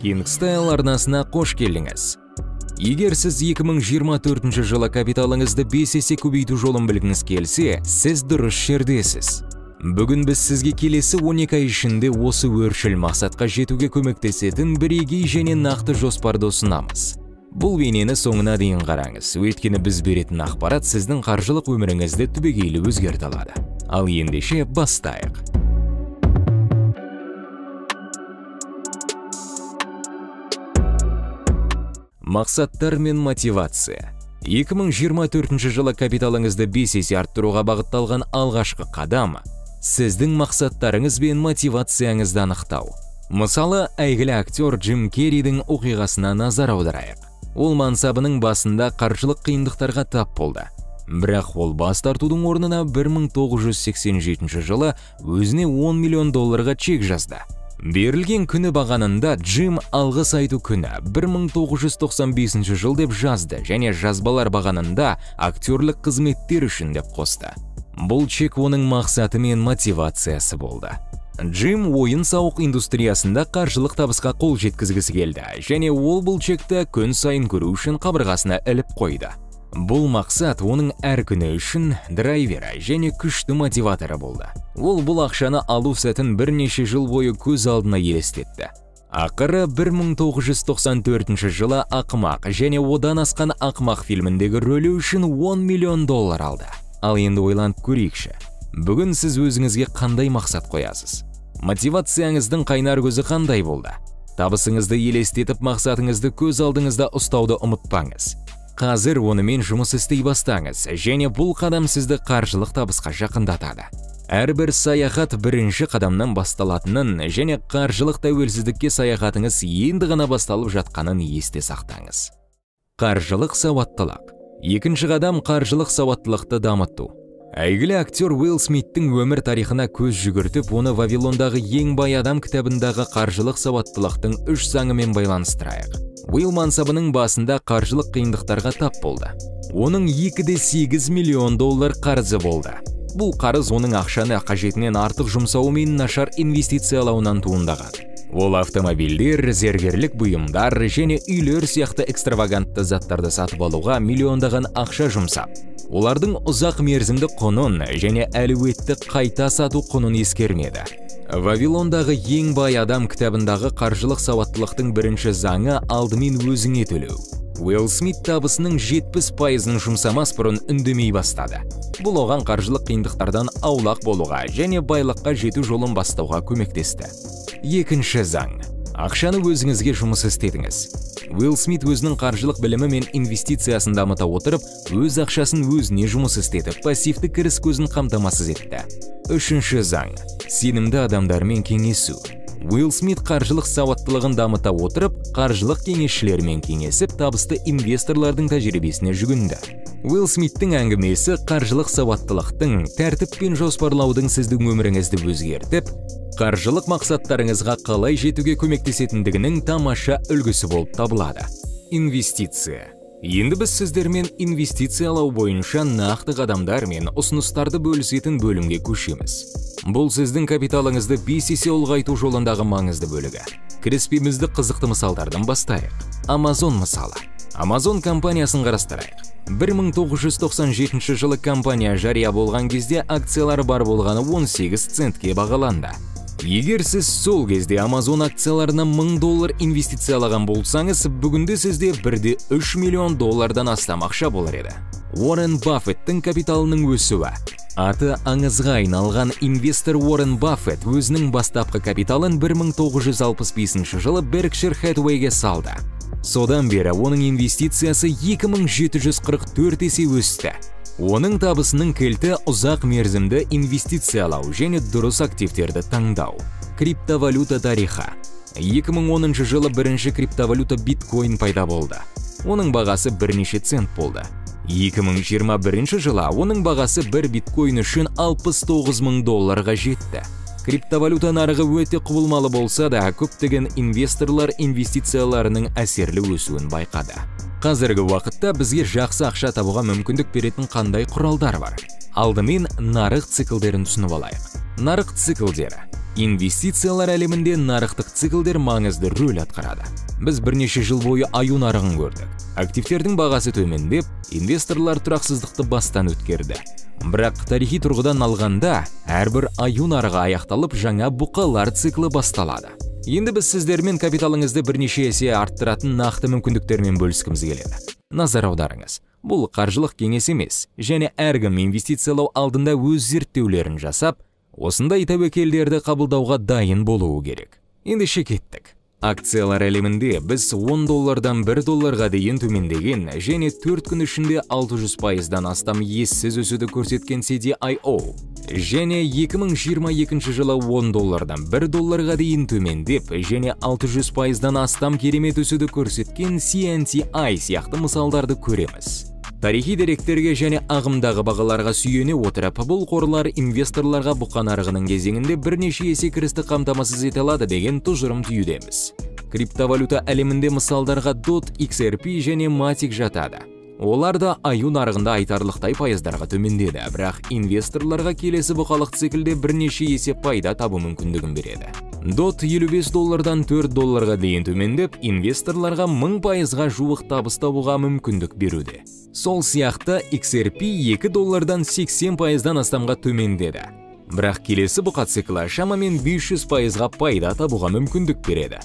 Kingstyle арнасына қош келдіңіз. Егер сіз 2024 жылы капиталыңызды 5 есе көбейту жолын білгіңіз келсе, сіз дұрыс жердесіз. Бүгін біз сізге келесі 12 ай ішінде осы өршіл мақсатқа жетуге көмектесетін бірегей және нақты жоспарды ұсынамыз. Бұл бейнені соңына дейін қараңыз, өйткені біз беретін ақпарат сіздің қаржылық өміріңізді түбегейлі өзгерте алады. Ал ендеше бастайық. Мақсаттар мен мотивация. 2024 жылы капиталыңызды 5 есе арттыруға бағытталған алғашқы қадам сіздің мақсаттарыңыз бен мотивацияңызды анықтау. Мысалы, әйгілі актер Джим Керридің оқиғасына назар аударайық. Ол мансабының басында қаржылық қиындықтарға тап болды. Бірақ ол бас тартудың орнына 1987 жылы өзіне $10 миллион чек жазды. Берілген күні бағанында Джим алғыс айту күні 1995 жыл деп жазды және жазбалар бағанында актерлік қызметтер үшін деп қосты. Бұл чек оның мақсаты мен мотивациясы болды. Джим ойын-сауық индустриясында қаржылық табысқа қол жеткізгісі келді және ол бұл чекті күн сайын көру үшін қабырғасына іліп қойды. Бұл мақсат оның әр күні үшін драйвері және күшті мотиваторы болды. Ол бұл ақшаны алу сәтін бірнеше жыл бойы көз алдына елестетті. Ақыры 1994 жылы Ақымақ және одан асқан Ақымақ фильміндегі рөлі үшін $10 миллион алды. Ал енді ойланып көрейікші. Бүгін сіз өзіңізге қандай мақсат қоясыз? Мотивацияңыздың қайнар көзі қандай болды? Табысыңызды елестетіп, мақсатыңызды көз алдыңызда ұстауды ұмытпаңыз. Қазір онымен жұмыс істей бастаңыз және бұл қадам сізді қаржылық табысқа жақындатады. Әрбір саяхат бірінші қадамнан басталатынын және қаржылық тәуелсіздікке саяхатыңыз енді ғана басталып жатқанын есте сақтаңыз. Қаржылық сауаттылық. Екінші қадам қаржылық сауаттылықты дамыту. Әйгілі актер Уилл Смиттің өмір тарихына көз жүгіртіп, оны Вавилондағы ең бай адам кітабындағы қаржылық сауаттылықтың 3 заңымен байланыстырайық. Уилл мансабының басында қаржылық қиындықтарға тап болды. Оның $2,8 миллион қарызы болды. Бұл қарыз оның ақшаны қажетінен артық жұмсауы мен нашар инвестициялауынан туындаған. Ол автомобильдер, зергерлік бұйымдар және үйлер сияқты экстравагантты заттарды сатып алуға миллиондаған ақша жұмсап, олардың ұзақ мерзімді құнын және әлеуетті қайта сату құнын ескермеді. Вавилондағы ең бай адам кітабындағы қаржылық сауаттылықтың бірінші заңы алдымен өзіңе төлеу. Уилл Смит табысының 70%-ын жұмсамас бұрын үндемей бастады. Бұл оған қаржылық қиындықтардан аулақ болуға және байлыққа жету жолын бастауға көмектесті. Екінші заң. Ақшаны өзіңізге жұмыс істетіңіз. Уилл Смит өзінің қаржылық білімі мен инвестициясын дамыта отырып, өз ақшасын өзіне жұмыс істетіп, пассивті кіріс көзін қамтамасыз етті. Үшінші заң. Сенімді адамдармен кеңесу. Уилл Смит қаржылық сауаттылығын дамыта отырып, қаржылық кеңесшілермен кеңесіп, табысты инвесторлардың тәжірибесіне жүгінді. Уилл Смиттің әңгімесі қаржылық сауаттылықтың, тәртіп пен жоспарлаудың сіздің өміріңізді өзгертіп, қаржылық мақсаттарыңызға қалай жетуге көмектесетіндігінің тамаша үлгісі болып табылады. Инвестиция. Енді біз сіздермен инвестициялау бойынша нақты қадамдар мен ұсыныстарды бөлісетін бөлімге көшеміз. Бұл сіздің капиталыңызды 5 есе ұлғайту жолындағы маңызды бөлігі. Кіріспемізді қызықты мысалдардан бастайық. Amazon мысалы. Amazon компаниясын қарастырайық. 1997 жылы компания жария болған кезде акциялары бар болғаны 18 центке бағаланды. Егер сіз сол кезде Amazon акцияларына $1000 инвестициялаған болсаңыз, бүгінде сізде $1,3 миллион астам ақша болар еді. Уоррен Баффеттің капиталының өсуі. Аты аңызға айналған инвестор Уоррен Баффет өзінің бастапқы капиталын 1965 жылы Berkshire Hathaway'ге салды. Содан бері оның инвестициясы 2744 есе өсті. Оның табысының кілті ұзақ мерзімді инвестициялау және дұрыс активтерді таңдау. Криптовалюта тарихы. 2010 жылы бірінші криптовалюта биткоин пайда болды. Оның бағасы бірнеше цент болды. 2021 жылы оның бағасы бір биткоин үшін $69 мың жетті. Криптовалюта нарығы өте құбылмалы болса да, көптеген инвесторлар инвестицияларының әсерлі өсуін байқады. Қазіргі уақытта бізге жақсы ақша табуға мүмкіндік беретін қандай құралдар бар? Алдымен нарық циклдерін түсініп алайық. Нарық циклдері. Инвестициялар әлемінде нарықтық циклдер маңызды рөл атқарады. Біз бірнеше жыл бойы аю нарығын көрдік. Активтердің бағасы төмендеп, инвесторлар тұрақсыздықты бастан өткерді. Бірақ тарихи тұрғыдан алғанда, әрбір аю нарығы аяқталып, жаңа бұқалар циклі басталады. Енді біз сіздермен капиталыңызды бірнеше есе арттыратын нақты мүмкіндіктермен бөліскіміз келеді. Назар аударыңыз. Бұл қаржылық кеңес емес, және әркім инвестициялау алдында өз зерттеулерін жасап, осындай тәуекелдерді қабылдауға дайын болуы керек. Ендеше кеттік. Акциялар әлемінде біз $10-дан $1 дейін төмендеген және 4 күн ішінде 600%-дан астам ессіз өсуді көрсеткен CDIO және 2022 жылы $10-дан $1 дейін төмендеп және 600%-дан астам керемет өсуді көрсеткен CNTI сияқты мысалдарды көреміз. Тарихи деректерге және ағымдағы бағаларға сүйене отырып, бұл қорлар инвесторларға бұқа нарығының кезеңінде бірнеше есе кірісті қамтамасыз ете алады деген тұжырым түйудеміз. Криптовалюта әлемінде мысалдарға DOT, XRP және Matic жатады. Олар да аю нарығында айтарлықтай пайыздарға төмендеді, бірақ инвесторларға келесі бұқалық циклде бірнеше есе пайда табу мүмкіндігін береді. DOT $55-дан $4 дейін төмендеп, инвесторларға 1000%-ға жуық табыс табуға мүмкіндік беруде. Сол сияқты XRP $2-дан 80%-дан астамға төмендеді. Бірақ келесі бұқа циклі шамамен 500%-ға пайда табуға мүмкіндік береді.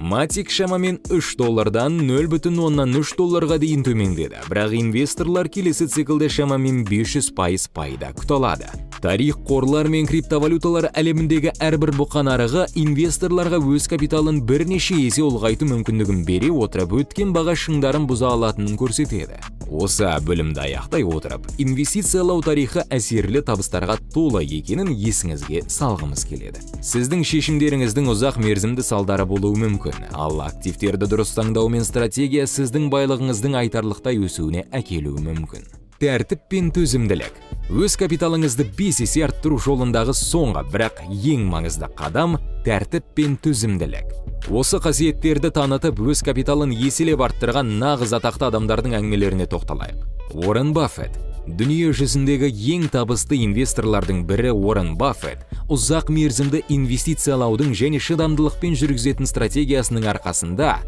Matic шамамен $3-дан $0,3 дейін төмендеді, бірақ инвесторлар келесі циклде шамамен 500% пайда күте алады. Тарих қорлар мен криптовалюталар әлеміндегі әрбір бұқа нарығы инвесторларға өз капиталын бірнеше есе ұлғайту мүмкіндігін бере отырып, өткен баға шыңдарын бұза алатынын көрсетеді. Осы бөлімді аяқтай отырып, инвестициялау тарихы әсерлі табыстарға толы екенін есіңізге салғымыз келеді. Сіздің шешімдеріңіздің ұзақ мерзімді салдары болуы мүмкін, ал активтерді дұрыс таңдау мен стратегия сіздің байлығыңыздың айтарлықтай өсуіне әкелуі мүмкін. Тәртіп пен төзімділік. Өз капиталыңызды 5 есе арттыру жолындағы соңғы, бірақ ең маңызды қадам тәртіп пен төзімділік. Осы қасиеттерді танытып, өз капиталын еселеп арттырған нағыз атақты адамдардың әңгімелеріне тоқталайық. Уоррен Баффет. Дүние жүзіндегі ең табысты инвесторлардың бірі Уоррен Баффет ұзақ мерзімді инвестициялаудың және шыдамдылықпен жүргізетін стратегиясының арқасында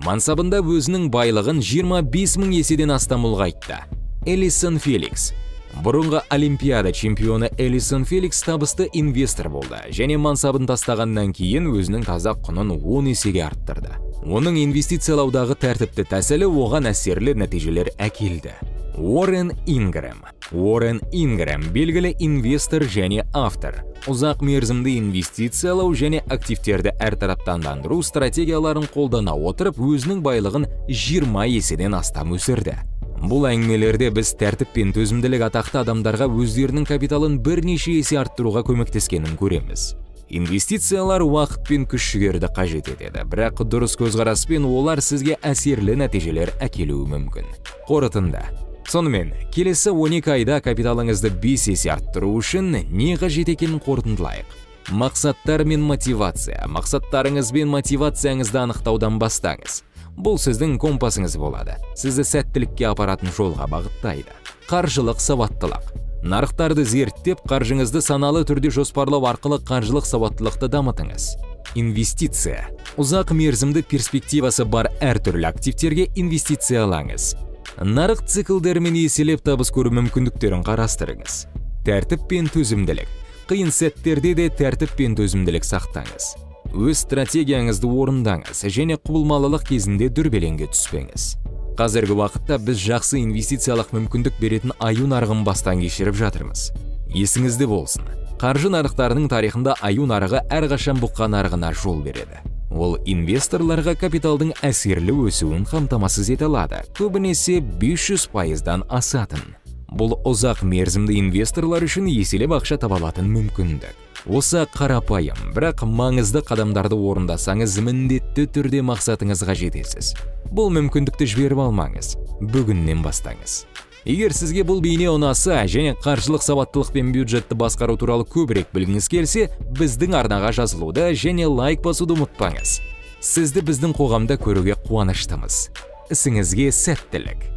мансабында өзінің байлығын 25.000 еседен астам ұлғайтты. Элисон Феликс. Бұрынғы Олимпиада чемпионы Элисон Феликс табысты инвестор болды және мансабын тастағаннан кейін өзінің таза құнын 10 есеге арттырды. Оның инвестициялаудағы тәртіпті тәсілі оған әсерлі нәтижелер әкелді. Уоррен Ингрэм. Уоррен Ингрэм белгілі инвестор және автор. Ұзақ мерзімді инвестициялау және активтерді әртараптандыру стратегияларын қолдана отырып, өзінің байлығын 20 еседен астам өсірді. Бұл әңгімелерде біз тәртіп пен төзімділік атақты адамдарға өздерінің капиталын бірнеше есе арттыруға көмектескенін көреміз. Инвестициялар уақыт пен күш-жігерді қажет етеді, бірақ дұрыс көзқараспен олар сізге әсерлі нәтижелер әкелуі мүмкін. Қорытынды. Сонымен, келесі 12 айда капиталыңызды 5 есе арттыру үшін не қажет екенін қорытындылайық. Мақсаттар мен мотивация. Мақсаттарыңыз бен мотивацияңызды анықтаудан бастаңыз. Бұл сіздің компасыңыз болады. Сізді сәттілікке апаратын жолға бағыттайды. Қаржылық сауаттылық. Нарықтарды зерттеп, қаржыңызды саналы түрде жоспарлау арқылы қаржылық сауаттылықты дамытыңыз. Инвестиция. Ұзақ мерзімді перспективасы бар әртүрлі активтерге инвестициялаңыз. Нарық циклдерімен еселеп табыс көру мүмкіндіктерін қарастырыңыз. Тәртіп пен төзімділік. Қиын сәттерде де тәртіп пен төзімділік сақтаңыз. Өз стратегияңызды орындаңыз және құбылмалылық кезінде дүрбелеңге түспеңіз. Қазіргі уақытта біз жақсы инвестициялық мүмкіндік беретін аю нарығын бастан кешіріп жатырмыз. Есіңізде болсын, қаржы нарықтарының тарихында аю нарығы әрқашан бұқа нарығына жол береді. Ол инвесторларға капиталдың әсерлі өсуін қамтамасыз ете алады, көбінесе 500%-дан асатын. Бұл ұзақ мерзімді инвесторлар үшін еселеп ақша таба алатын мүмкіндік. Осы қарапайым, бірақ маңызды қадамдарды орындасаңыз, міндетті түрде мақсатыңызға жетесіз. Бұл мүмкіндікті жіберіп алмаңыз, бүгіннен бастаңыз. Егер сізге бұл бейне ұнаса және қаржылық сауаттылық пен бюджетті басқару туралы көбірек білгіңіз келсе, біздің арнаға жазылуды және лайк басуды ұмытпаңыз. Сізді біздің қоғамда көруге қуаныштымыз. Ісіңізге сәттілік.